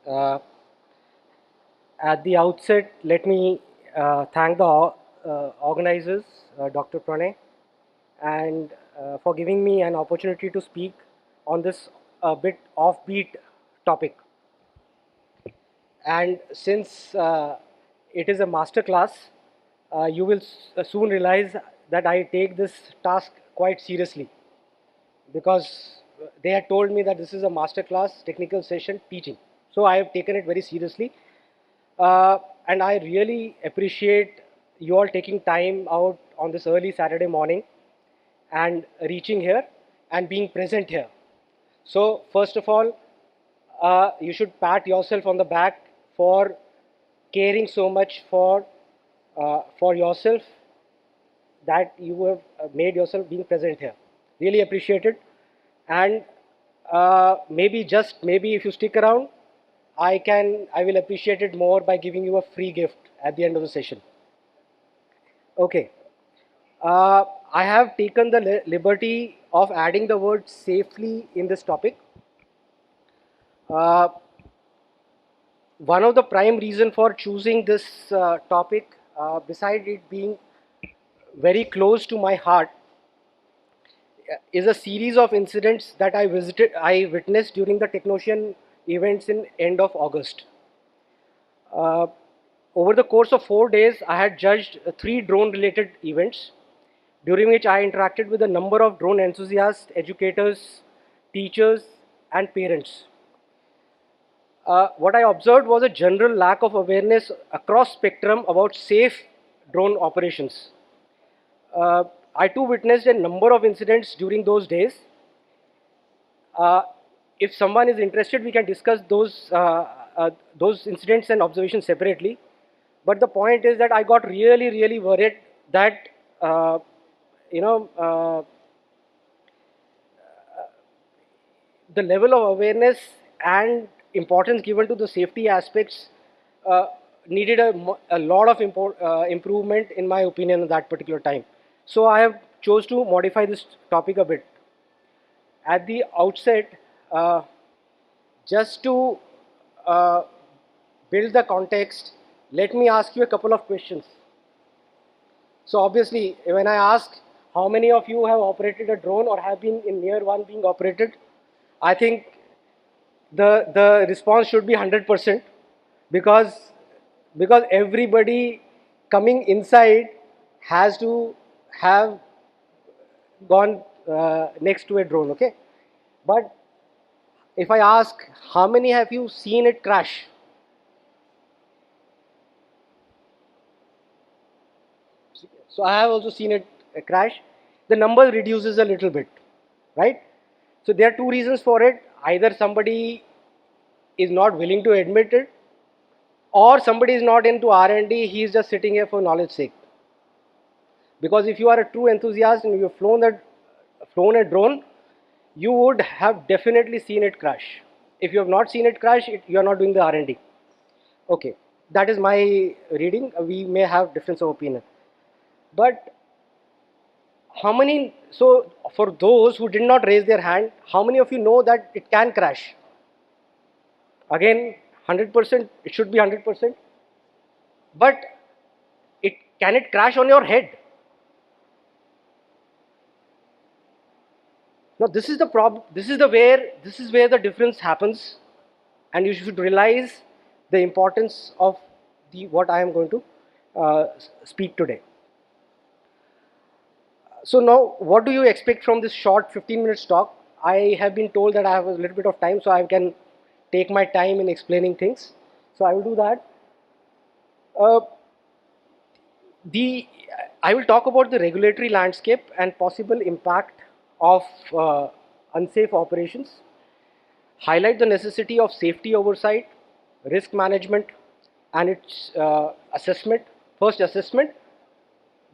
Uh, at the outset, let me thank the organizers, Dr. Pranay, and for giving me an opportunity to speak on this bit offbeat topic. And since it is a master class, you will soon realize that I take this task quite seriously because they had told me that this is a master class technical session teaching. So I have taken it very seriously. And I really appreciate you all taking time out on this early Saturday morning and reaching here and being present here. So first of all, you should pat yourself on the back for caring so much for yourself, that you have made yourself being present here. Really appreciate it. And maybe, just maybe, if you stick around, I will appreciate it more by giving you a free gift at the end of the session. Okay. I have taken the liberty of adding the word safely in this topic. Uh, One of the prime reason for choosing this topic, beside it being very close to my heart, is a series of incidents that I witnessed during the Technocian events in end of August. Uh, Over the course of 4 days, I had judged three drone-related events, during which I interacted with a number of drone enthusiasts, educators, teachers, and parents. What I observed was a general lack of awareness across spectrum about safe drone operations. Uh, I too witnessed a number of incidents during those days. Uh, if someone is interested, we can discuss those incidents and observations separately. But the point is that I got really, really worried that uh, you know the level of awareness and importance given to the safety aspects uh, needed a lot of improvement, in my opinion, at that particular time. So I have chose to modify this topic a bit. At the outset, uh, just to uh, build the context, let me ask you a couple of questions. So obviously, when I ask how many of you have operated a drone or have been in near one being operated, I think the response should be 100%, because everybody coming inside has to have gone next to a drone. Okay, but if I ask how many have you seen it crash, so I have also seen it crash, the number reduces a little bit, right? So there are two reasons for it. Either somebody is not willing to admit it, or somebody is not into R&D, he is just sitting here for knowledge sake. Because if you are a true enthusiast and you have flown a drone, you would have definitely seen it crash. If you have not seen it crash, you are not doing the R&D. Okay, that is my reading. We may have difference of opinion. But how many, so for those who did not raise their hand, how many of you know that it can crash? Again, 100%, it should be 100%. But can it crash on your head? Now this is the problem. This is where the difference happens, and you should realize the importance of the what I am going to speak today. So now, what do you expect from this short 15 minutes talk? I have been told that I have a little bit of time, so I can take my time in explaining things. So I will do that. Uh, the I will talk about the regulatory landscape and possible impact of unsafe operations, highlight the necessity of safety oversight, risk management, and its assessment, first assessment,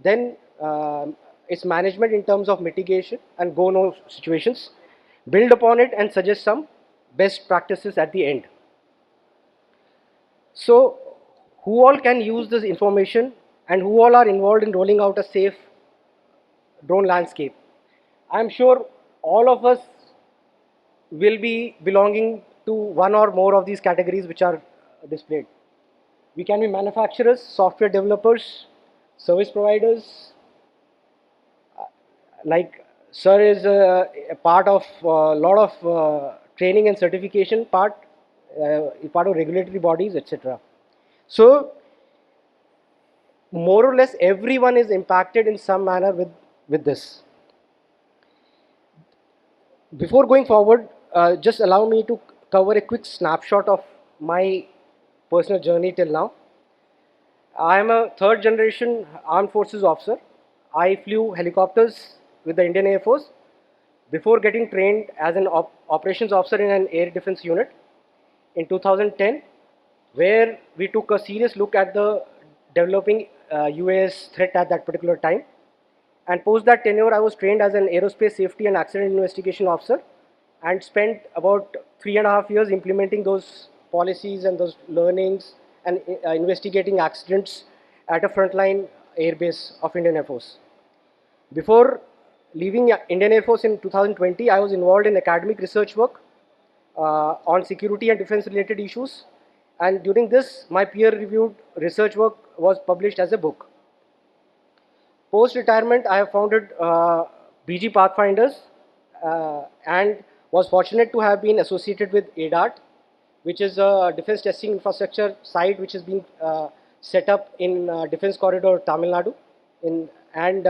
then its management in terms of mitigation and go-no situations, build upon it and suggest some best practices at the end. So, who all can use this information and who all are involved in rolling out a safe drone landscape? I am sure all of us will be belonging to one or more of these categories which are displayed. We can be manufacturers, software developers, service providers. Like sir is a part of a lot of training and certification part of regulatory bodies, etc. So more or less everyone is impacted in some manner with this. Before going forward, just allow me to cover a quick snapshot of my personal journey till now. I am a third generation armed forces officer. I flew helicopters with the Indian Air Force before getting trained as an operations officer in an air defense unit in 2010, where we took a serious look at the developing UAS threat at that particular time. And post that tenure, I was trained as an aerospace safety and accident investigation officer and spent about 3.5 years implementing those policies and those learnings and investigating accidents at a frontline airbase of Indian Air Force. Before leaving Indian Air Force in 2020, I was involved in academic research work on security and defense related issues. And during this, my peer reviewed research work was published as a book. Post retirement, I have founded BG Pathfinders and was fortunate to have been associated with ADART, which is a defense testing infrastructure site which is being set up in Defense Corridor, Tamil Nadu. And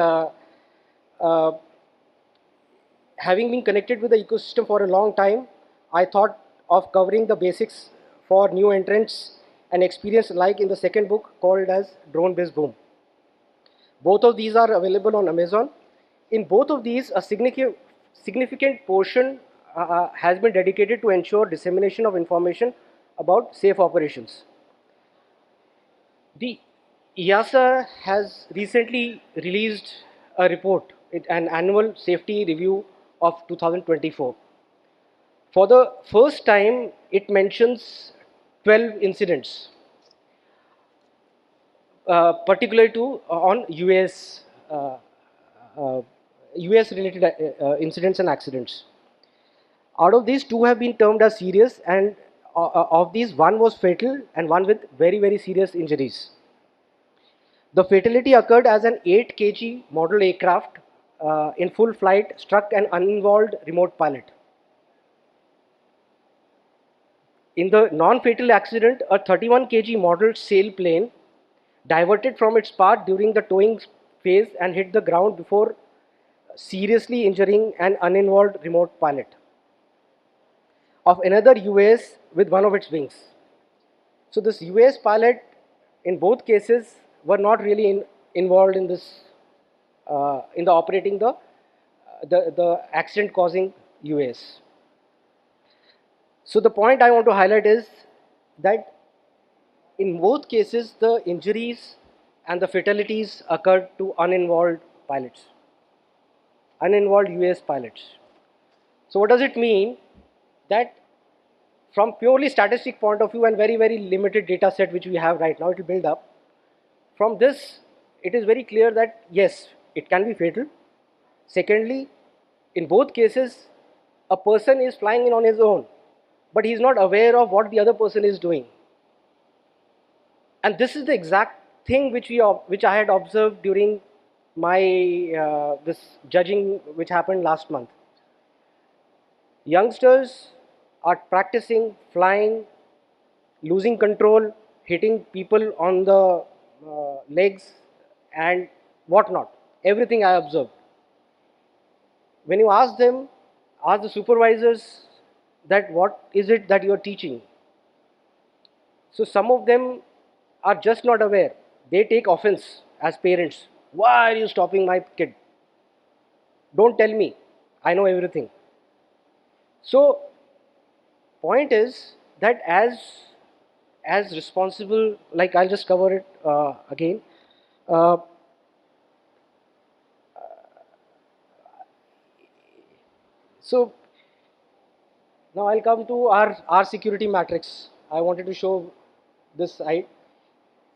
having been connected with the ecosystem for a long time, I thought of covering the basics for new entrants and experience like in the second book called as Drone Biz Boom. Both of these are available on Amazon. In both of these, a significant portion has been dedicated to ensure dissemination of information about safe operations. The EASA has recently released a report, an annual safety review of 2024. For the first time, it mentions 12 incidents particular to on US related incidents and accidents. Out of these, two have been termed as serious, and of these, one was fatal and one with very serious injuries. The fatality occurred as an 8 kg model aircraft in full flight struck an uninvolved remote pilot. In the non-fatal accident, a 31 kg model sailplane diverted from its path during the towing phase and hit the ground before seriously injuring an uninvolved remote pilot of another UAS with one of its wings. So this UAS pilot, in both cases, were not really involved in this, in the operating the accident-causing UAS. So the point I want to highlight is that in both cases, the injuries and the fatalities occurred to uninvolved pilots, uninvolved US pilots. So what does it mean? That from purely statistic point of view and very limited data set which we have right now, it will build up. From this, it is very clear that yes, it can be fatal. Secondly, in both cases, a person is flying in on his own, but he is not aware of what the other person is doing. And this is the exact thing which I had observed during my this judging which happened last month. Youngsters are practicing flying, losing control, hitting people on the legs and whatnot. Everything I observed. When you ask them, ask the supervisors that what is it that you are teaching. So some of them are just not aware. They take offense as parents. Why are you stopping my kid? Don't tell me. I know everything. So point is that as responsible, like I'll just cover it again. So now I'll come to our security matrix. I wanted to show this slide.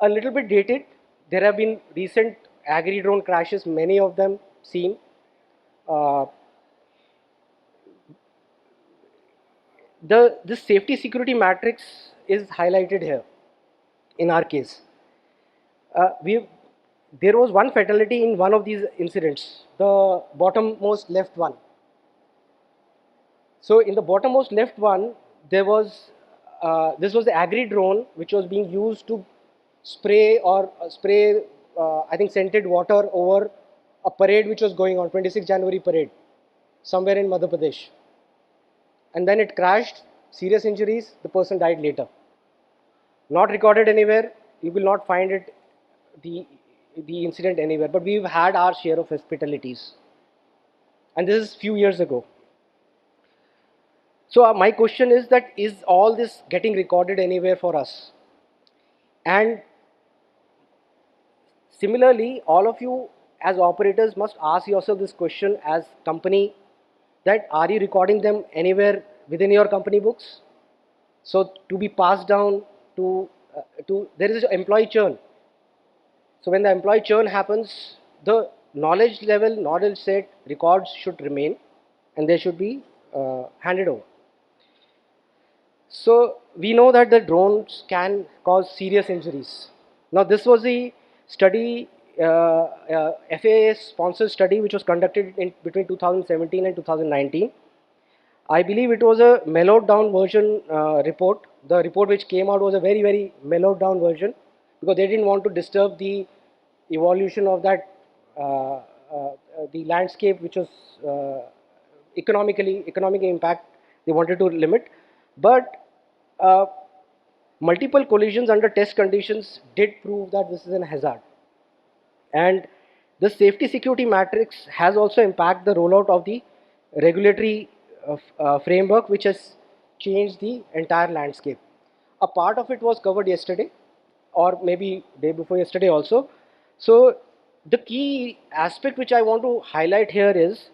A little bit dated. There have been recent agri-drone crashes, many of them seen. this safety security matrix is highlighted here in our case. We There was one fatality in one of these incidents, the bottommost left one. So in the bottommost left one, there was this was the agri drone which was being used to spray I think scented water over a parade which was going on, 26 January parade, somewhere in Madhya Pradesh. And then it crashed, serious injuries, the person died later. Not recorded anywhere, you will not find it, the, the incident anywhere, but we've had our share of fatalities. And this is few years ago. So my question is that is all this getting recorded anywhere for us? And similarly, all of you as operators must ask yourself this question as company, that are you recording them anywhere within your company books? So to be passed down to there is employee churn. So when the employee churn happens, the knowledge level, knowledge set, records should remain, and they should be handed over. So we know that the drones can cause serious injuries. Now this was the study, FAA sponsored study, which was conducted in between 2017 and 2019. I believe it was a mellowed down version report. The report which came out was a very mellowed down version, because they didn't want to disturb the evolution of that the landscape, which was economic impact they wanted to limit. But uh, multiple collisions under test conditions did prove that this is a hazard. And the safety security matrix has also impacted the rollout of the regulatory framework, which has changed the entire landscape. A part of it was covered yesterday, or maybe day before yesterday also. So the key aspect which I want to highlight here is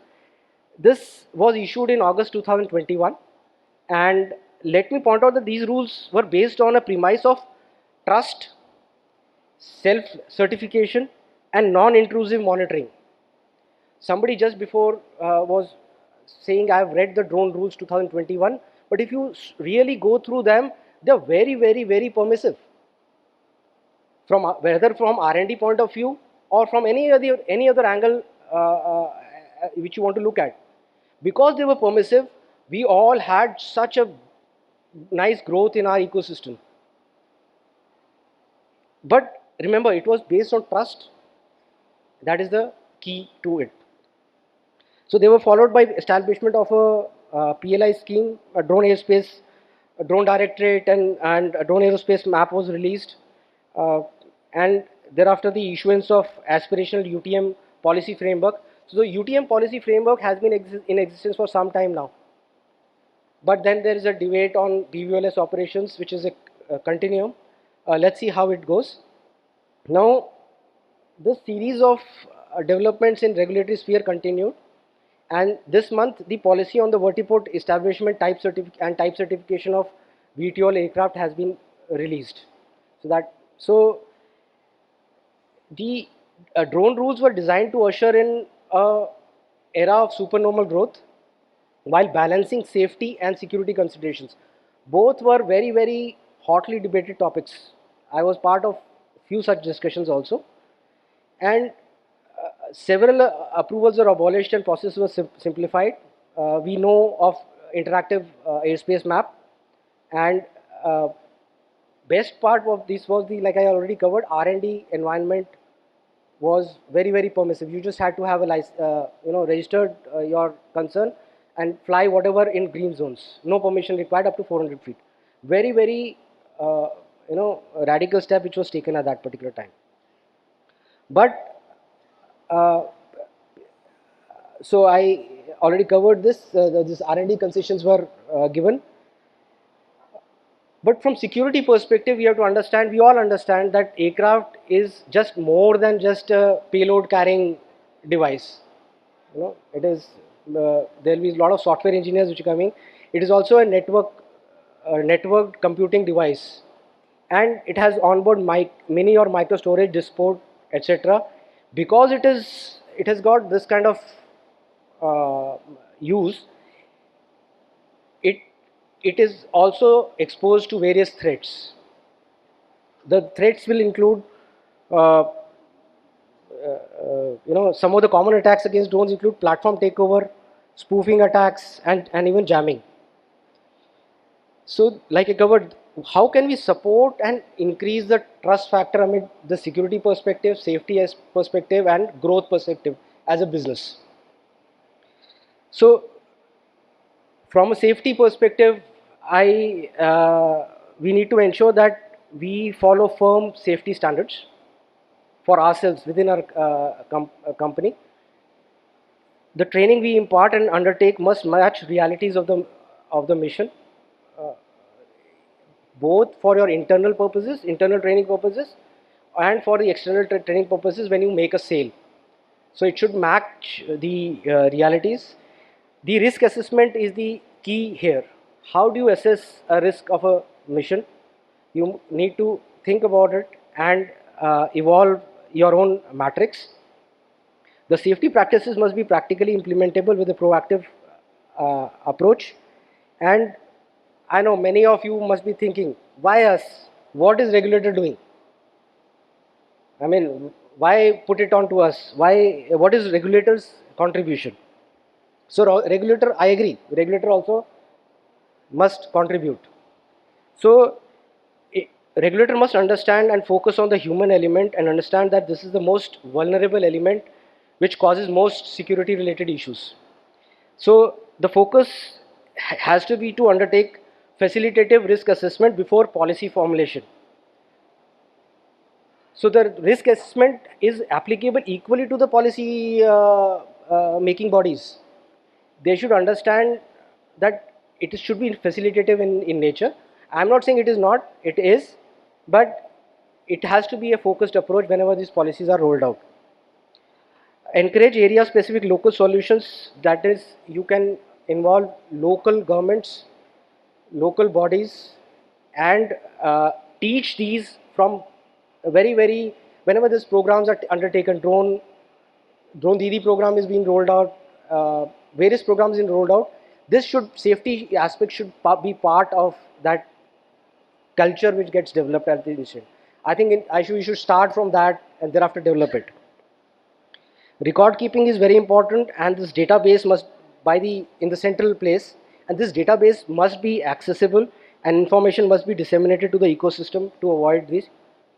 this was issued in August 2021, and let me point out that these rules were based on a premise of trust, self certification, and non intrusive monitoring. Somebody just before was saying I have read the drone rules 2021, but if you really go through them, they're very permissive, from whether from R&D point of view or from any other angle which you want to look at. Because they were permissive, we all had such a nice growth in our ecosystem. But remember, it was based on trust. That is the key to it. So they were followed by establishment of a PLI scheme, a drone airspace, a drone directorate, and a drone aerospace map was released. And thereafter the issuance of aspirational UTM policy framework. So the UTM policy framework has been in existence for some time now. But then there is a debate on BVLS operations, which is a continuum. Let's see how it goes. Now, this series of developments in regulatory sphere continued, and this month the policy on the vertiport establishment type certification of VTOL aircraft has been released. So the drone rules were designed to usher in a era of supernormal growth while balancing safety and security considerations. Both were very hotly debated topics. I was part of few such discussions also, and several approvals were abolished and process was simplified. We know of interactive airspace map, and best part of this was the, like I already covered, R&D environment was very permissive. You just had to have a registered your concern and fly whatever in green zones. No permission required up to 400 feet. Very radical step which was taken at that particular time. But so I already covered this. This R&D concessions were given. But from security perspective, we have to understand, we all understand that aircraft is just more than just a payload carrying device. It is, there will be a lot of software engineers which are coming. It is also a networked computing device. And it has onboard mini or micro storage, disk port, etc. Because it has got this kind of use, it it is also exposed to various threats. The threats will include, some of the common attacks against drones include platform takeover, spoofing attacks, and even jamming. So, like I covered, how can we support and increase the trust factor amid the security perspective, safety as perspective, and growth perspective as a business? So, from a safety perspective, we need to ensure that we follow firm safety standards for ourselves within our company. The training we impart and undertake must match realities of the mission, both for your internal purposes, internal training purposes, and for the external training purposes when you make a sale. So it should match the realities. The risk assessment is the key here. How do you assess a risk of a mission? You need to think about it and evolve your own matrix. The safety practices must be practically implementable with a proactive approach. And I know many of you must be thinking, why us? What is regulator doing? I mean, why put it on to us? Why? What is regulator's contribution? So regulator, I agree. Regulator also must contribute. So regulator must understand and focus on the human element and understand that this is the most vulnerable element which causes most security related issues. So the focus has to be to undertake facilitative risk assessment before policy formulation. So the risk assessment is applicable equally to the policy making bodies. They should understand that it should be facilitative in nature. I'm not saying it is not, it is, but it has to be a focused approach whenever these policies are rolled out. Encourage area specific local solutions, that is, you can involve local governments, local bodies, and teach these from very, whenever these programs are undertaken. Drone Didi program is being rolled out, various programs being rolled out. This safety aspect should be part of that culture which gets developed at the instant. I think we should start from that and thereafter develop it. Record keeping is very important, and this database must in the central place, and this database must be accessible, and information must be disseminated to the ecosystem to avoid this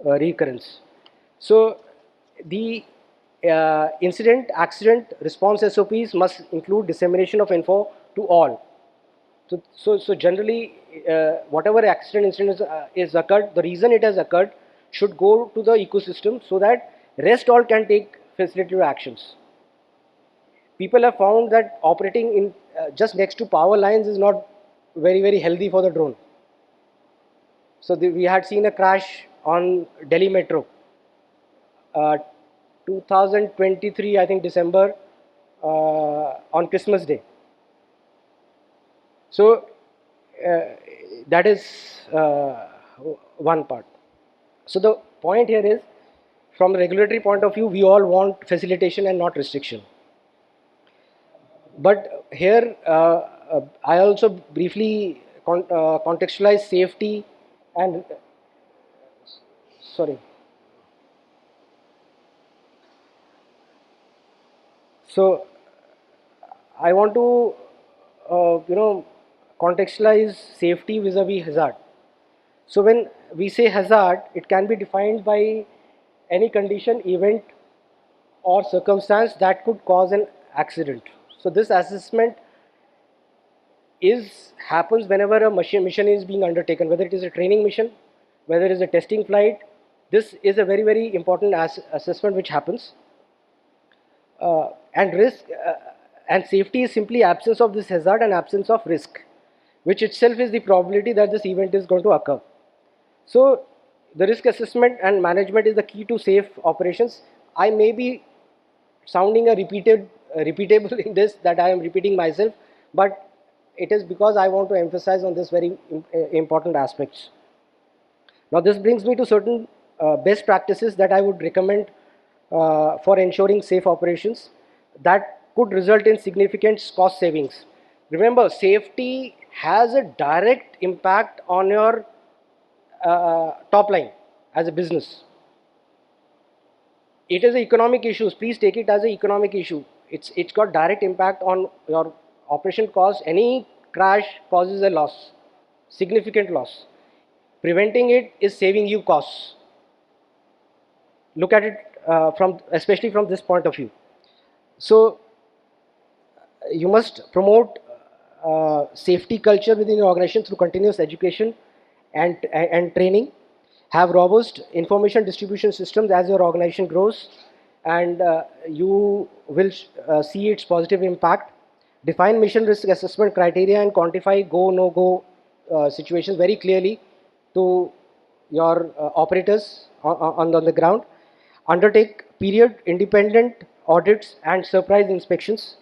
recurrence. So the incident accident response SOPs must include dissemination of info to all. So generally, whatever accident incident is occurred, the reason it has occurred should go to the ecosystem so that rest all can take facilitative actions. People have found that operating in just next to power lines is not very healthy for the drone. So we had seen a crash on Delhi Metro, 2023, I think December, on Christmas Day. So that is one part. So the point here is, from a regulatory point of view, we all want facilitation and not restriction. But here, I also briefly contextualize safety and, sorry. So I want to, contextualize safety vis-a-vis hazard. So when we say hazard, it can be defined by any condition, event, or circumstance that could cause an accident. So this assessment happens whenever a mission is being undertaken, whether it is a training mission, whether it is a testing flight. This is a very important assessment which happens. And risk and safety is simply absence of this hazard and absence of risk, which itself is the probability that this event is going to occur. So the risk assessment and management is the key to safe operations. I may be sounding repeatable in this, that I am repeating myself, but it is because I want to emphasize on this very important aspects. Now this brings me to certain best practices that I would recommend for ensuring safe operations that could result in significant cost savings. remember, safety has a direct impact on your top line as a business. It is an economic issue. Please take it as an economic issue. It's got direct impact on your operation cost. Any crash causes a loss, significant loss. Preventing it is saving you costs. Look at it from especially from this point of view. So you must promote safety culture within your organization through continuous education and training. Have robust information distribution systems as your organization grows, and you will see its positive impact. Define mission risk assessment criteria and quantify go no go situations very clearly to your operators on the ground. Undertake period independent audits and surprise inspections.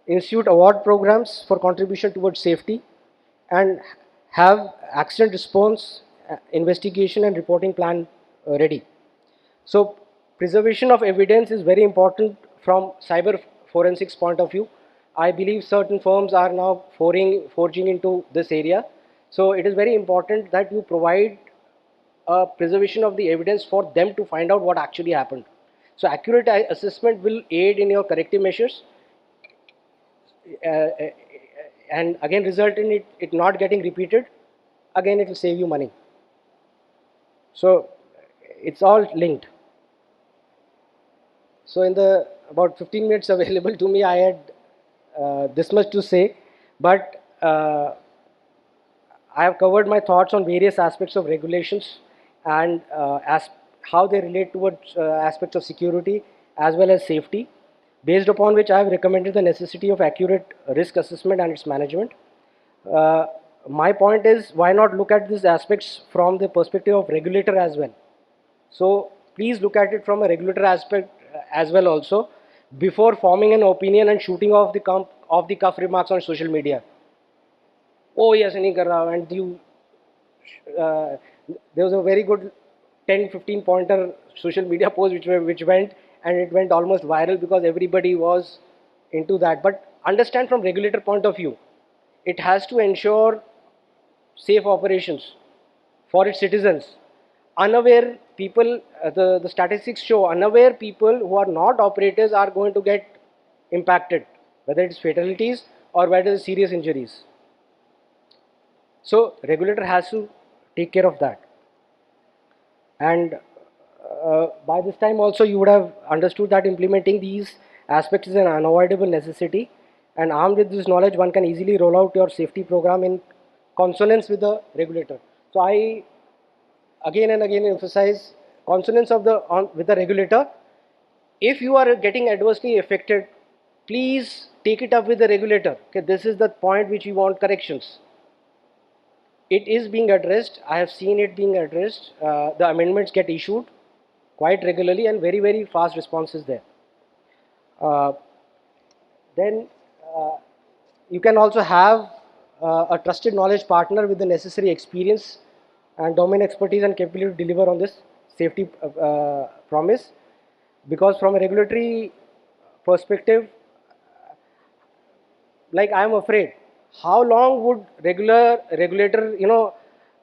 Institute award programs for contribution towards safety, and have accident response, investigation and reporting plan ready. So preservation of evidence is very important from cyber forensics point of view. I believe certain firms are now forging into this area. So it is very important that you provide a preservation of the evidence for them to find out what actually happened. So accurate assessment will aid in your corrective measures, uh, and again result in it not getting repeated. Again, it will save you money. So it's all linked. So in the about 15 minutes available to me, I had this much to say, but I have covered my thoughts on various aspects of regulations and how they relate towards aspects of security as well as safety, based upon which I have recommended the necessity of accurate risk assessment and its management. Uh, my point is, why not look at these aspects from the perspective of regulator as well? So please look at it from a regulator aspect as well also, before forming an opinion and shooting off the cuff remarks on social media. Oh yes, nahi kar raha, and you uh, there was a very good 10-15 pointer social media post which went, and it went almost viral because everybody was into that. But understand from regulator point of view, it has to ensure safe operations for its citizens. Unaware people, the statistics show unaware people who are not operators are going to get impacted, whether it's fatalities or whether it's serious injuries. So regulator has to take care of that. And by this time also you would have understood that implementing these aspects is an unavoidable necessity, and armed with this knowledge one can easily roll out your safety program in consonance with the regulator. So I again and again emphasize consonance of with the regulator. If you are getting adversely affected, please take it up with the regulator. Okay, this is the point which we want corrections. It is being addressed. I have seen it being addressed. The amendments get issued quite regularly and very fast responses there. Uh, then you can also have a trusted knowledge partner with the necessary experience and domain expertise and capability to deliver on this safety promise. Because from a regulatory perspective, like I am afraid, how long would regulator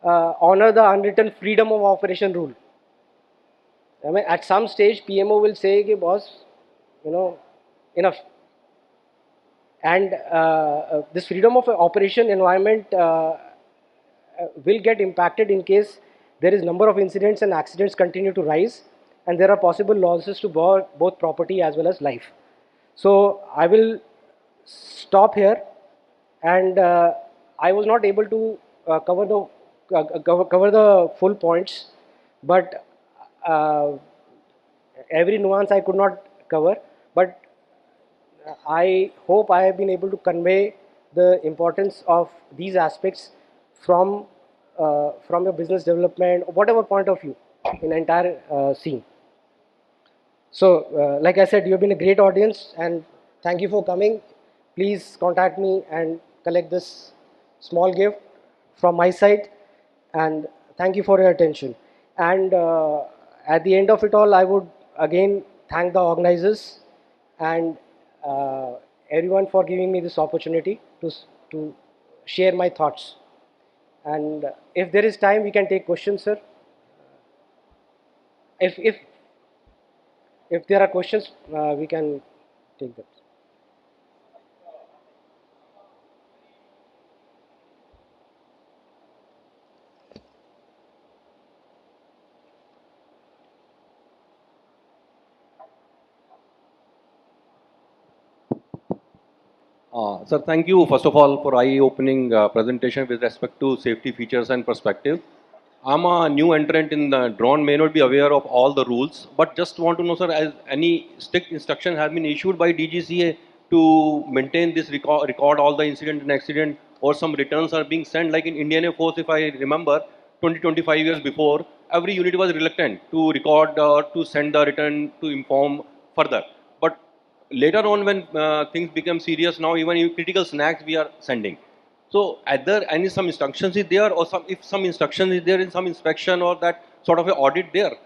honor the unwritten freedom of operation rule? I mean, at some stage, PMO will say, "Ki boss, enough." And this freedom of operation environment will get impacted in case there is number of incidents and accidents continue to rise, and there are possible losses to both property as well as life. So I will stop here, and I was not able to cover the full points, but uh, every nuance I could not cover. But I hope I have been able to convey the importance of these aspects from from your business development, whatever point of view, in the entire scene. So, like I said, you have been a great audience, and thank you for coming. Please contact me and collect this small gift from my side, and thank you for your attention. And at the end of it all, I would again thank the organizers, and uh, everyone for giving me this opportunity to share my thoughts. And if there is time, we can take questions, sir. If if if there are questions, we can take them. Sir, thank you first of all for eye-opening presentation with respect to safety features and perspective. I'm a new entrant in the drone, may not be aware of all the rules, but just want to know, sir, as any strict instruction has been issued by DGCA to maintain this record all the incident and accident, or some returns are being sent, like in Indian Air Force, if I remember, 25 years before, every unit was reluctant to record or to send the return to inform further. But later on when things become serious, now even critical snacks we are sending. So are there any some instructions is there, or some if some instruction is there in some inspection or that sort of a audit there?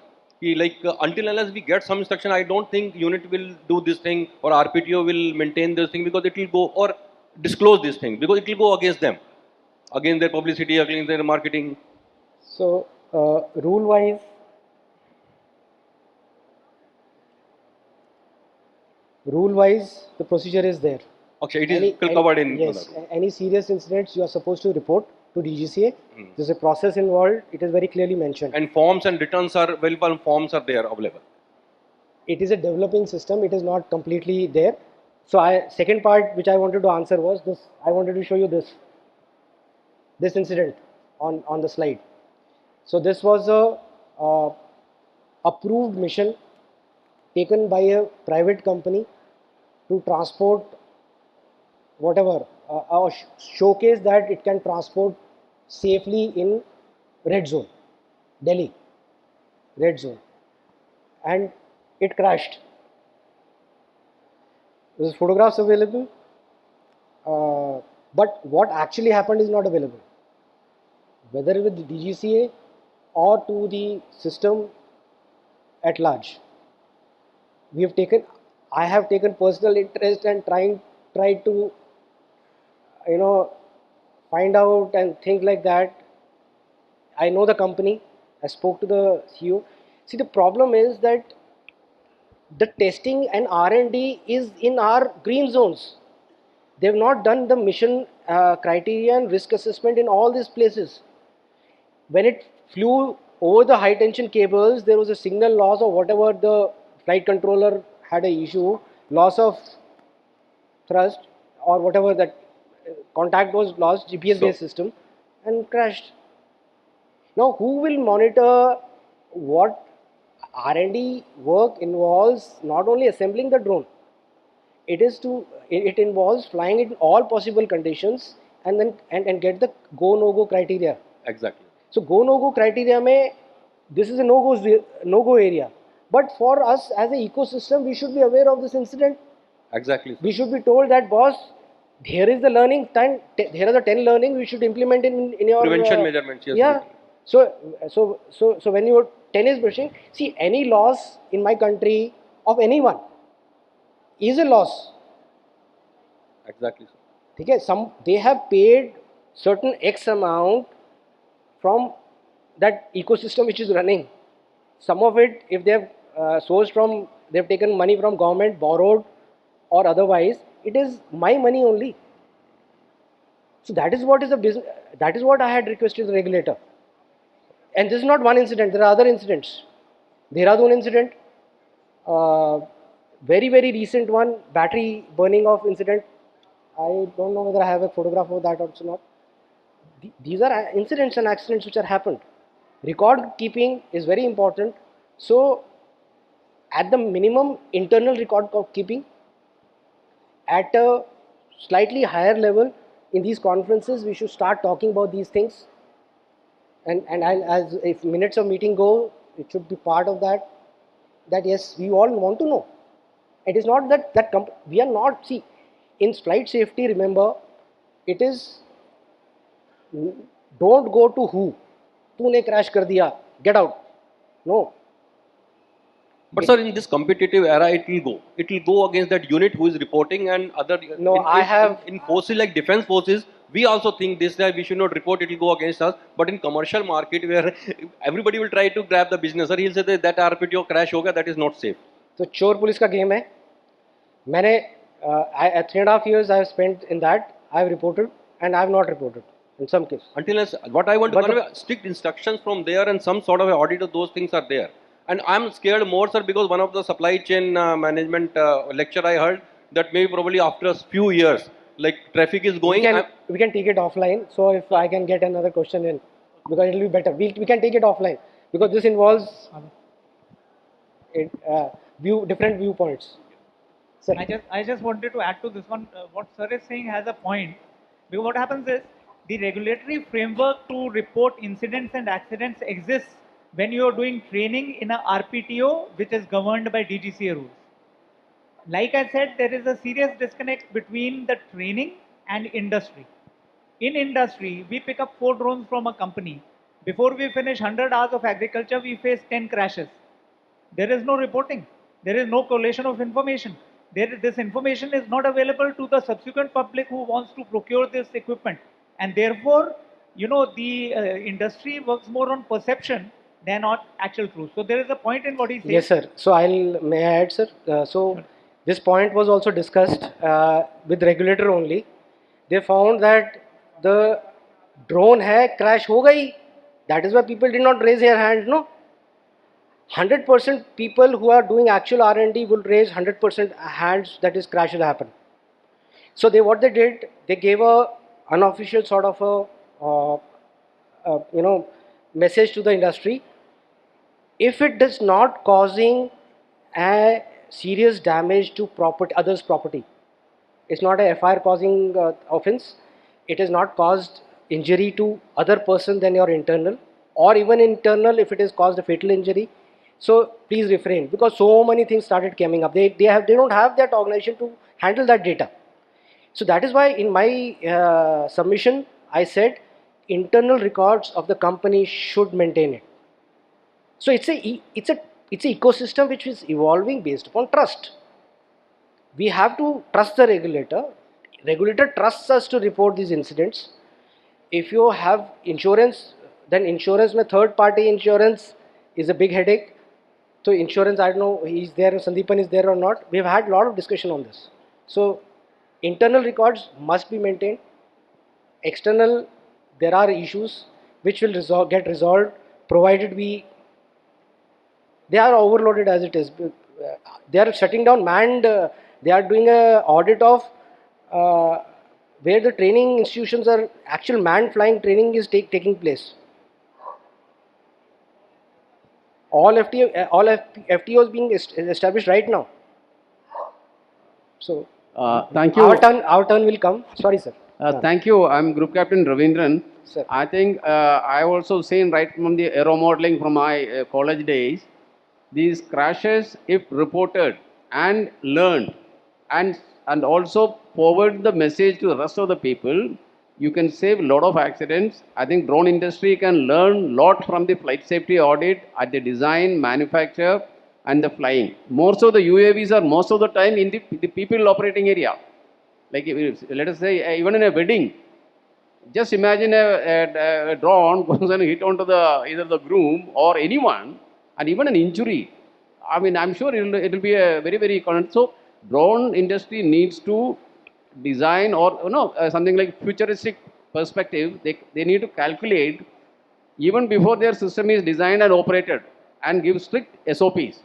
Like until unless we get some instruction, I don't think unit will do this thing or RPTO will maintain this thing, because it will go or disclose this thing, because it will go against them, against their publicity, against their marketing. So, rule-wise, the procedure is there. Okay, it is covered in. Yes, any serious incidents you are supposed to report to DGCA. There's a process involved. It is very clearly mentioned. And forms and returns are available. Forms are there available. It is a developing system. It is not completely there. So, second part which I wanted to answer was this. I wanted to show you this incident on the slide. So, this was a approved mission taken by a private company to transport whatever, showcase that it can transport safely in red zone, Delhi, red zone, and it crashed. There's photographs available, but what actually happened is not available, whether with the DGCA or to the system at large. I have taken personal interest and tried to, you know, find out and things like that. I know the company. I spoke to the CEO. See, the problem is that the testing and R&D is in our green zones. They've not done the mission criteria and risk assessment in all these places. When it flew over the high tension cables, there was a signal loss or whatever, the flight controller had an issue, loss of thrust or whatever, that contact was lost, GPS based system, and crashed. Now, who will monitor what R&D work involves? Not only assembling the drone, it involves flying it in all possible conditions and then and get the go no go criteria. Exactly. So go no go criteria mein, this is a no go area. But for us as an ecosystem, we should be aware of this incident. Exactly. We should be told that, boss, here is the learning 10, here are the 10 learning we should implement in your prevention measurements. Yes, yeah. So when your 10 is brushing, see, any loss in my country of anyone is a loss. Exactly. Okay, they have paid certain X amount from that ecosystem which is running. Some of it, if they have sourced from, they've taken money from government, borrowed or otherwise, it is my money only. So that is what is the business. That is what I had requested the regulator. And this is not one incident. There are other incidents. Dehradun incident, very recent one, battery burning off incident. I don't know whether I have a photograph of that or not. These are incidents and accidents which are happened. Record keeping is very important. So, at the minimum, internal record keeping, at a slightly higher level, in these conferences, we should start talking about these things. And as if minutes of meeting go, it should be part of that. That yes, we all want to know. It is not that we are not, see, in flight safety, remember, it is, don't go to who. तूने crash कर दिया, get out. No. But sir, in this competitive era, it will go. It will go against that unit who is reporting and other. No, I have. In forces like defense forces, we also think this that we should not report. It will go against us. But in commercial market where everybody will try to grab the business, sir, he'll say that RPTO crash hoga, that is not safe. तो चोर police का game है. मैंने 3.5 years I have spent in that. I have reported and I have not reported in some cases. Until what I want to But convey, strict instructions from there and some sort of audit of those things are there. And I'm scared more, sir, because one of the supply chain management lecture I heard that maybe probably after a few years, like traffic is going. We can take it offline. So if I can get another question in, because it will be better. We can take it offline because this involves different viewpoints. Sir. I just wanted to add to this one. What sir is saying has a point. Because what happens is the regulatory framework to report incidents and accidents exists when you are doing training in a RPTO which is governed by DGCA rules. Like I said, there is a serious disconnect between the training and industry. In industry, we pick up 4 drones from a company. Before we finish 100 hours of agriculture, we face 10 crashes. There is no reporting. There is no collation of information. This information is not available to the subsequent public who wants to procure this equipment. And therefore, the industry works more on perception than on actual truth. So there is a point in what he says. Yes, sir. So may I add, sir? Sure. This point was also discussed with regulator only. They found that the drone crash ho gayi. That is why people did not raise their hands, no? 100% people who are doing actual R&D will raise 100% hands that is crash will happen. So what they did, they gave a unofficial sort of a message to the industry. If it is not causing a serious damage to others' property, it's not a FIR causing offense. It has not caused injury to other person than your internal, or even internal if it has caused a fatal injury. So please refrain, because so many things started coming up. They don't have that organization to handle that data. So that is why in my submission I said internal records of the company should maintain it. So it's an ecosystem which is evolving based upon trust. We have to trust the regulator. Regulator trusts us to report these incidents. If you have insurance, then insurance mein third party insurance is a big headache. So insurance, I don't know, he's there, Sandeepan is there or not. We've had a lot of discussion on this. So internal records must be maintained. External, there are issues which will get resolved provided they are overloaded as it is. They are shutting down manned, they are doing an audit of where the training institutions are, actual manned flying training is taking place. All FTOs being established right now. So thank you. Our turn will come. Sorry, sir. Thank you. I'm Group Captain Ravindran. Sir. I think I also seen right from the aero modeling from my college days, these crashes, if reported and learned, and also forward the message to the rest of the people, you can save a lot of accidents. I think drone industry can learn lot from the flight safety audit at the design, manufacture, and the flying. More so the UAVs are most of the time in the people operating area. Like let us say even in a wedding, just imagine a drone goes and hit onto either the groom or anyone, and even an injury. I mean, I'm sure it will be a very, very common. So drone industry needs to design or something like futuristic perspective. They need to calculate even before their system is designed and operated and give strict SOPs.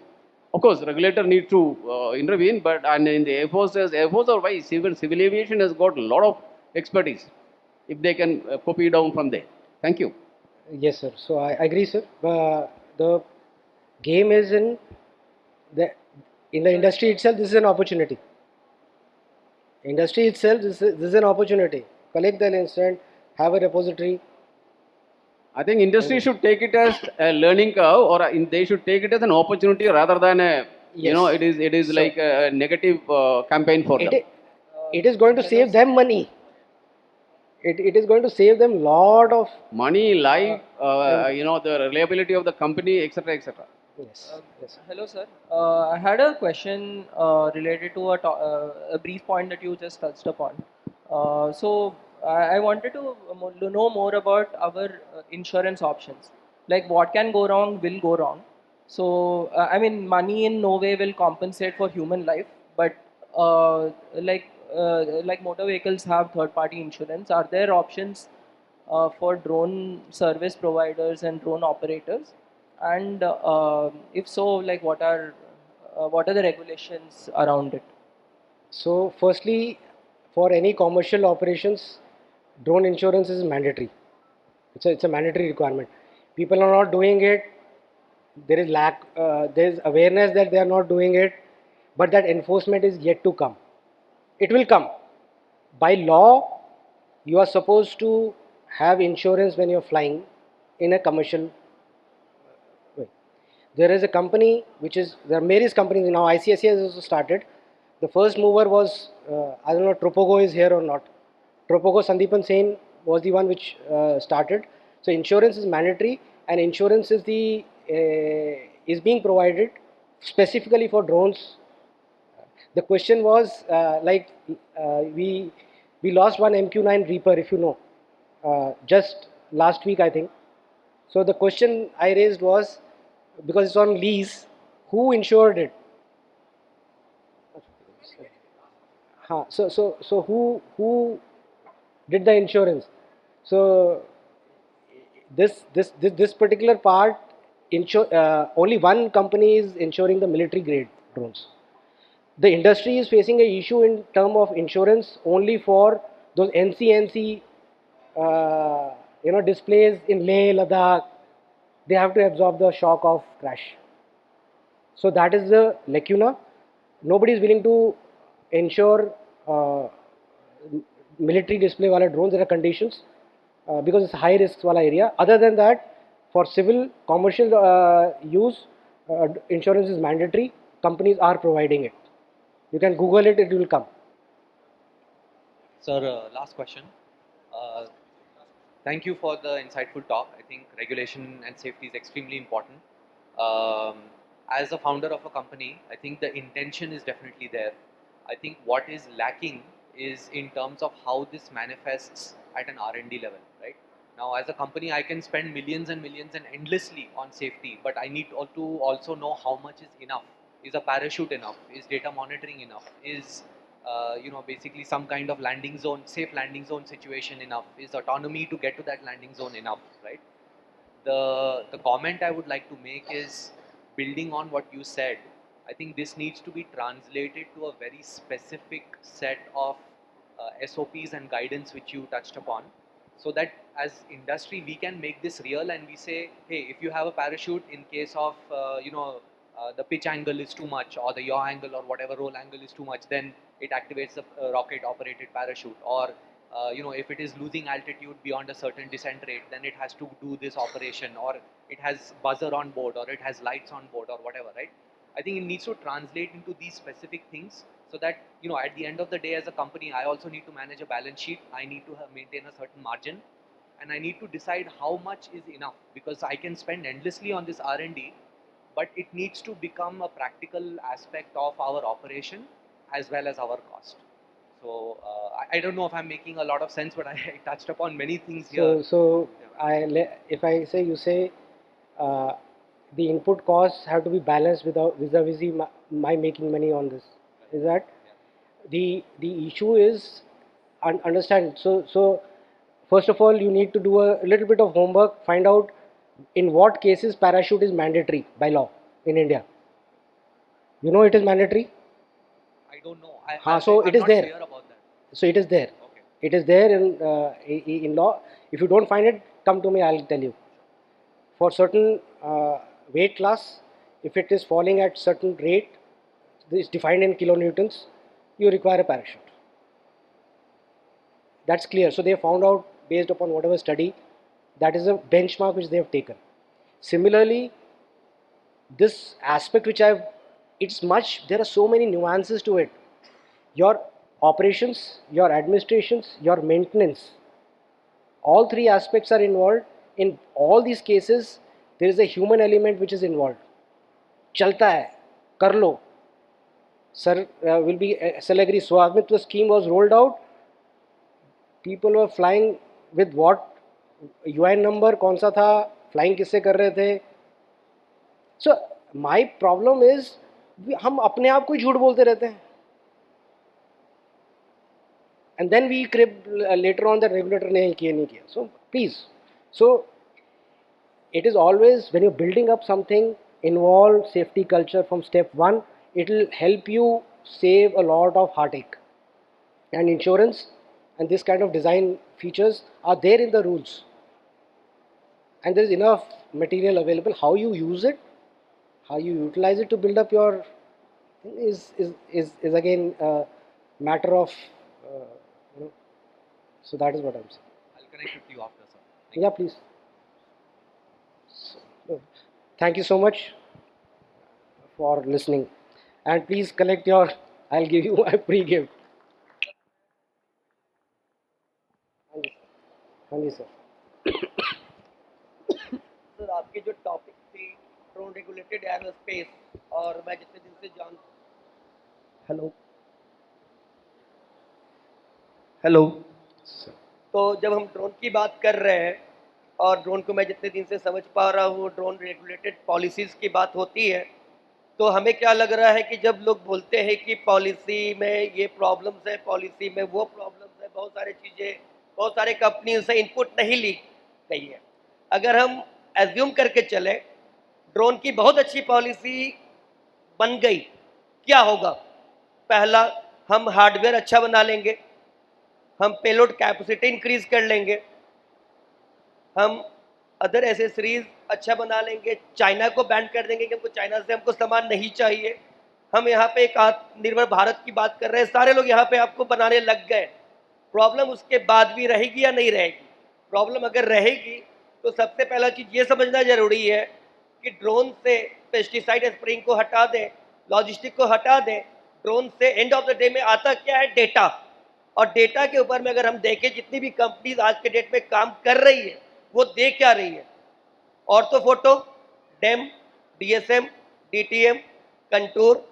Of course, regulator needs to intervene, but and in the Air Force or why civil aviation has got a lot of expertise. If they can copy down from there. Thank you. Yes, sir. So I agree, sir. The game is in the industry itself. This is an opportunity. Industry itself, this is an opportunity. Collect the incident, have a repository. I think industry should take it as a learning curve, or they should take it as an opportunity rather than a it is so, like a negative campaign for them. It is going to save them money. It is going to save them lot of money, life, the reliability of the company, etc., etc. Yes. Yes. Hello, sir. I had a question related to a brief point that you just touched upon. I wanted to know more about our insurance options. Like, what can go wrong will go wrong. I mean, money in no way will compensate for human life, but uh, like like motor vehicles have third-party insurance. Are there options for drone service providers and drone operators? And if so, like what are the regulations around it? So, firstly, for any commercial operations, drone insurance is mandatory. It's a mandatory requirement. People are not doing it. There is lack. There is awareness that they are not doing it, but that enforcement is yet to come. It will come. By law, you are supposed to have insurance when you're flying in a commercial way. There is a company which is, there are various companies now. ICICI has also started. The first mover was, I don't know, Tropogo is here or not. Tropogo Sandeepan Sen was the one which started. So insurance is mandatory, and insurance is being provided specifically for drones. The question was we lost one MQ9 Reaper, if you know, just last week I think. So the question I raised was, because it's on lease, who insured it? So who did the insurance? So this particular part, only one company is insuring the military grade drones. The industry is facing a issue in term of insurance only for those NCNC displays in Leh, Ladakh. They have to absorb the shock of crash. So that is the lacuna. Nobody is willing to insure military display wala drones. There are conditions because it's high risk wala area. Other than that, for civil commercial use, insurance is mandatory. Companies are providing it. You can Google it; it will come. Sir, last question. Uh, Thank you for the insightful talk. I think regulation and safety is extremely important. Um, as a founder of a company, I think the intention is definitely there. I think what is lacking is in terms of how this manifests at an R&D level, right? Now, as a company, I can spend millions and millions and endlessly on safety, but I need to also know how much is enough. Is a parachute enough? Is data monitoring enough? Is basically some kind of landing zone, safe landing zone situation enough? Is autonomy to get to that landing zone enough, right? The comment I would like to make is building on what you said. I think this needs to be translated to a very specific set of SOPs and guidance which you touched upon, so that as industry we can make this real and we say, hey, if you have a parachute in case of the pitch angle is too much or the yaw angle or whatever roll angle is too much, then it activates the rocket operated parachute. Or if it is losing altitude beyond a certain descent rate, then it has to do this operation, or it has buzzer on board, or it has lights on board, or whatever, right? I think it needs to translate into these specific things, so that at the end of the day, as a company, I also need to manage a balance sheet. I need to maintain a certain margin, and I need to decide how much is enough, because I can spend endlessly on this R&D, but it needs to become a practical aspect of our operation as well as our cost. So I don't know if I'm making a lot of sense, but I touched upon many things here. So if I say, you say uh, the input costs have to be balanced without vis-a-vis my making money on this. Is that the issue is understand? So first of all, you need to do a little bit of homework. Find out in what cases parachute is mandatory by law in India. You know it is mandatory. I don't know. So I'm it is not there. clear about that. So it is there. Okay. It is there in law. If you don't find it, come to me. I'll tell you. For certain weight class, if it is falling at certain rate, this is defined in kilonewtons, you require a parachute. That's clear. So they found out based upon whatever study, that is a benchmark which they have taken. Similarly, this aspect which there are so many nuances to it. Your operations, your administrations, your maintenance, all three aspects are involved. In all these cases, there is a human element which is involved. चलता है, कर लो. Sir will be SL agree. Swamiत्व scheme was rolled out. People were flying with what UN number कौन सा था, flying किससे कर रहे थे. So my problem is हम अपने आप को ही झूठ बोलते रहते हैं. And then we crib later on that regulator ने किया नहीं किया. So please, so it is always when you're building up something, involve safety culture from step one. It will help you save a lot of heartache. And insurance and this kind of design features are there in the rules. And there is enough material available. How you use it, how you utilize it to build up your thing is again a matter of you know. So that is what I'm saying. I'll connect with you after, sir. Yeah, please. So, thank you so much for listening, and please collect your. I'll give you a free gift. हाँ जी sir. Sir आपकी जो topic थी drone regulated air space, और मैं जितने दिन से hello तो जब हम ड्रोन की बात कर रहे हैं और ड्रोन को मैं जितने दिन से समझ पा रहा हूँ, ड्रोन रेगुलेटेड पॉलिसीज़ की बात होती है, तो हमें क्या लग रहा है कि जब लोग बोलते हैं कि पॉलिसी में ये प्रॉब्लम्स है, पॉलिसी में वो प्रॉब्लम्स है, बहुत सारी चीज़ें, बहुत सारे कंपनी से इनपुट नहीं ली गई है. अगर हम एज्यूम करके चले ड्रोन की बहुत अच्छी पॉलिसी बन गई, क्या होगा? पहला, हम हार्डवेयर अच्छा बना लेंगे, हम पेलोड कैपेसिटी इंक्रीज कर लेंगे, हम अदर एसेसरीज अच्छा बना लेंगे, चाइना को बैन कर देंगे कि हमको चाइना से हमको सामान नहीं चाहिए. हम यहाँ पे एक आत्मनिर्भर भारत की बात कर रहे हैं, सारे लोग यहाँ पे आपको बनाने लग गए. प्रॉब्लम उसके बाद भी रहेगी या नहीं रहेगी? प्रॉब्लम अगर रहेगी तो सबसे पहला चीज़ ये समझना जरूरी है कि ड्रोन से पेस्टिसाइड स्प्रेइंग को हटा दें, लॉजिस्टिक को हटा दें. ड्रोन से एंड ऑफ द डे में आता क्या है? डेटा. और डेटा के ऊपर में अगर हम देखें जितनी भी कंपनीज आज के डेट में काम कर रही है वो दे क्या रही है? Ortho photo, DEM, DSM, DTM, contour,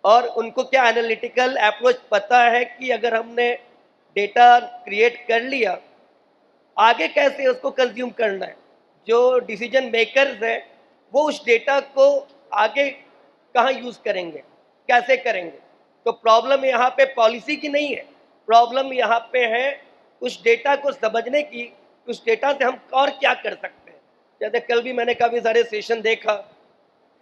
और उनको क्या एनालिटिकल अप्रोच पता है कि अगर हमने डेटा क्रिएट कर लिया आगे कैसे उसको कंज्यूम करना है. जो डिसीजन मेकर्स हैं वो उस डेटा को आगे कहाँ यूज़ करेंगे, कैसे करेंगे. तो प्रॉब्लम यहाँ पे पॉलिसी की नहीं है, प्रॉब्लम यहाँ पे है उस डेटा को समझने की, उस डेटा से हम और क्या कर सकते हैं. जैसे कल भी मैंने काफ़ी सारे सेशन देखा,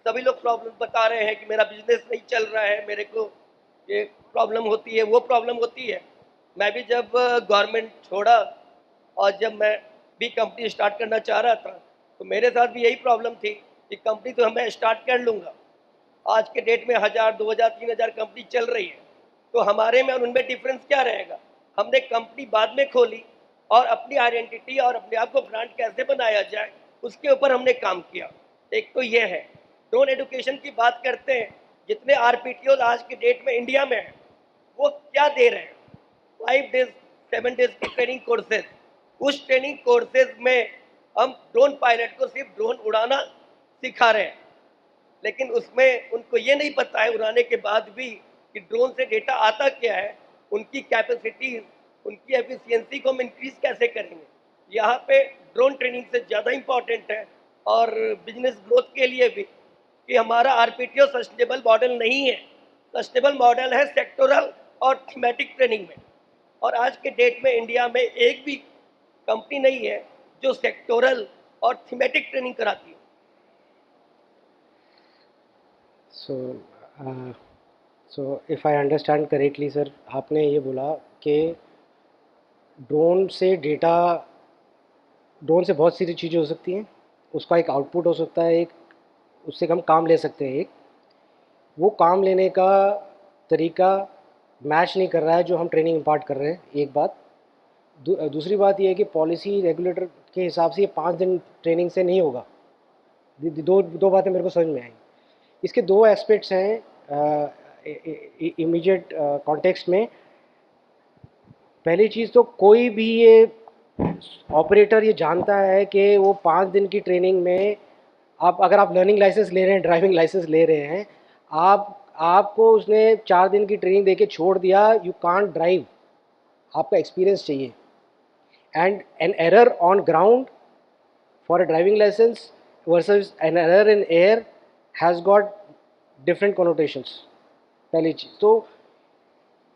सभी लोग प्रॉब्लम बता रहे हैं कि मेरा बिजनेस नहीं चल रहा है, मेरे को ये प्रॉब्लम होती है, वो प्रॉब्लम होती है. मैं भी जब गवर्नमेंट छोड़ा और जब मैं भी कंपनी स्टार्ट करना चाह रहा था तो मेरे साथ भी यही प्रॉब्लम थी कि कंपनी तो मैं स्टार्ट कर लूँगा. आज के डेट में 1000, 2000, 3000 कंपनी चल रही है, तो हमारे में और उनमें डिफरेंस क्या रहेगा? हमने कंपनी बाद में खोली और अपनी आइडेंटिटी और अपने आप को ब्रांड कैसे बनाया जाए उसके ऊपर हमने काम किया. एक तो ये है. ड्रोन एजुकेशन की बात करते हैं, जितने आरपीटीओ आज के डेट में इंडिया में है वो क्या दे रहे हैं? 5 डेज 7 डेज की ट्रेनिंग कोर्सेज. उस ट्रेनिंग कोर्सेज में हम ड्रोन पायलट को सिर्फ ड्रोन उड़ाना सिखा रहे हैं, लेकिन उसमें उनको ये नहीं पता है उड़ाने के बाद भी कि ड्रोन से डेटा आता क्या है, उनकी कैपेसिटी, उनकी एफिशिएंसी को हम इंक्रीज कैसे करेंगे. यहाँ पे ड्रोन ट्रेनिंग से ज़्यादा इम्पॉर्टेंट है और बिजनेस ग्रोथ के लिए भी कि हमारा आरपीटीओ सस्टेनेबल मॉडल नहीं है. सस्टेनेबल मॉडल है सेक्टोरल और थीमेटिक ट्रेनिंग में, और आज के डेट में इंडिया में एक भी कंपनी नहीं है जो सेक्टोरल और थीमेटिक ट्रेनिंग कराती है. So if I understand correctly sir, आपने ये बोला कि ड्रोन से डेटा, ड्रोन से बहुत सारी चीज़ें हो सकती हैं, उसका एक आउटपुट हो सकता है, एक उससे हम काम ले सकते हैं. एक वो काम लेने का तरीका मैच नहीं कर रहा है जो हम ट्रेनिंग इम्पार्ट कर रहे हैं, एक बात. दूसरी बात ये है कि पॉलिसी रेगुलेटर के हिसाब से ये 5 दिन ट्रेनिंग से नहीं होगा. दो बातें मेरे को समझ में आई. इसके दो एस्पेक्ट्स हैं इमीडिएट कॉन्टेक्स्ट में. पहली चीज़ तो कोई भी ये ऑपरेटर ये जानता है कि वो 5 दिन की ट्रेनिंग में अगर आप लर्निंग लाइसेंस ले रहे हैं, ड्राइविंग लाइसेंस ले रहे हैं, आपको उसने 4 दिन की ट्रेनिंग देके छोड़ दिया, यू कांट ड्राइव, आपका एक्सपीरियंस चाहिए. And an error on ground for a driving license versus an error in air has got different connotations. पहली चीज तो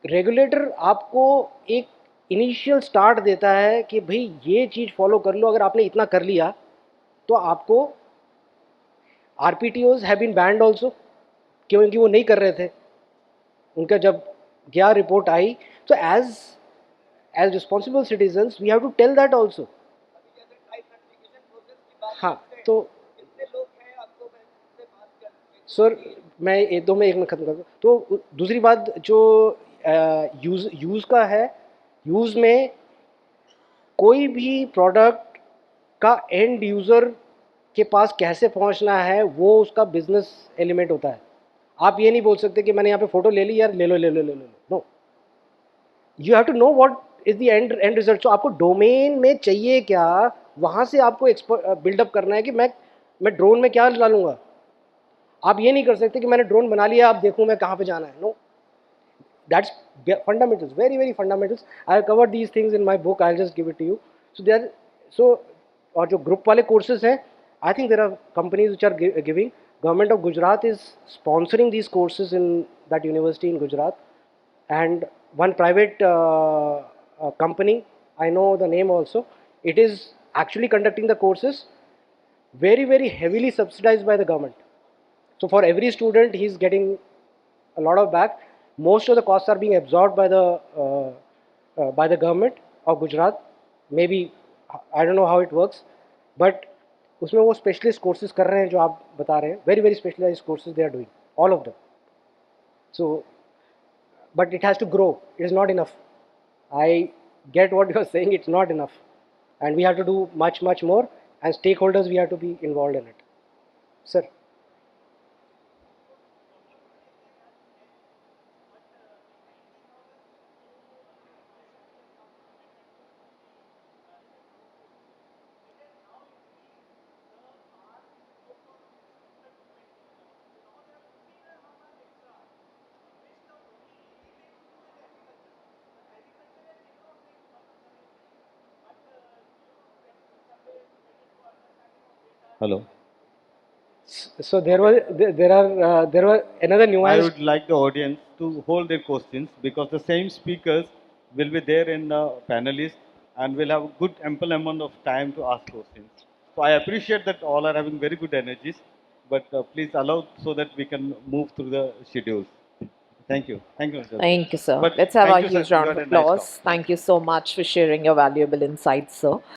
रेगुलेटर आपको एक इनिशियल स्टार्ट देता है कि भाई ये चीज़ फॉलो कर लो. अगर आपने इतना कर लिया तो आपको RPTOs have been banned also, क्योंकि वो नहीं कर रहे थे. उनका जब क्या रिपोर्ट आई, तो as responsible citizens we have to tell that also. हाँ तो सर मैं एक मिनट खत्म कर दूँ. तो दूसरी बात जो यूज़ का है, यूज़ में कोई भी प्रोडक्ट का एंड यूज़र के पास कैसे पहुंचना है वो उसका बिजनेस एलिमेंट होता है. आप ये नहीं बोल सकते कि मैंने यहाँ पे फोटो ले ली यार, ले लो. No, you have to know what is the end result. तो आपको डोमेन में चाहिए क्या, वहाँ से आपको बिल्डअप करना है कि मैं ड्रोन में क्या डालूंगा. आप ये नहीं कर सकते कि मैंने ड्रोन बना लिया, आप देखूँ मैं कहाँ पे जाना है. No, that's fundamentals, very fundamentals. I have covered these things in my book, I will just give it to you. So और जो ग्रुप वाले कोर्सेज हैं, I think there are companies which are giving. Government of Gujarat is sponsoring these courses in that university in Gujarat, and one private company, I know the name also, it is actually conducting the courses, very heavily subsidized by the government. So for every student he is getting a lot of back. Most of the costs are being absorbed by the government of Gujarat. Maybe I don't know how it works, but उसमें वो specialist courses कर रहे हैं जो आप बता रहे हैं. Very specialised courses they are doing, all of them. So but it has to grow, it is not enough. I get what you are saying, it's not enough, and we have to do much more, and stakeholders we have to be involve in it. Sir Hello. so there were another I nuance. would like the audience to hold their questions because the same speakers will be there in the panelists and will have a good ample amount of time to ask questions. So I appreciate that all are having very good energies, but please allow so that we can move through the schedules. Thank you. Thank you, Mr. Thank you, sir. But Let's have a thank you, sir. huge You round had of a nice applause. talk. Thank you so much for sharing your valuable insights, sir.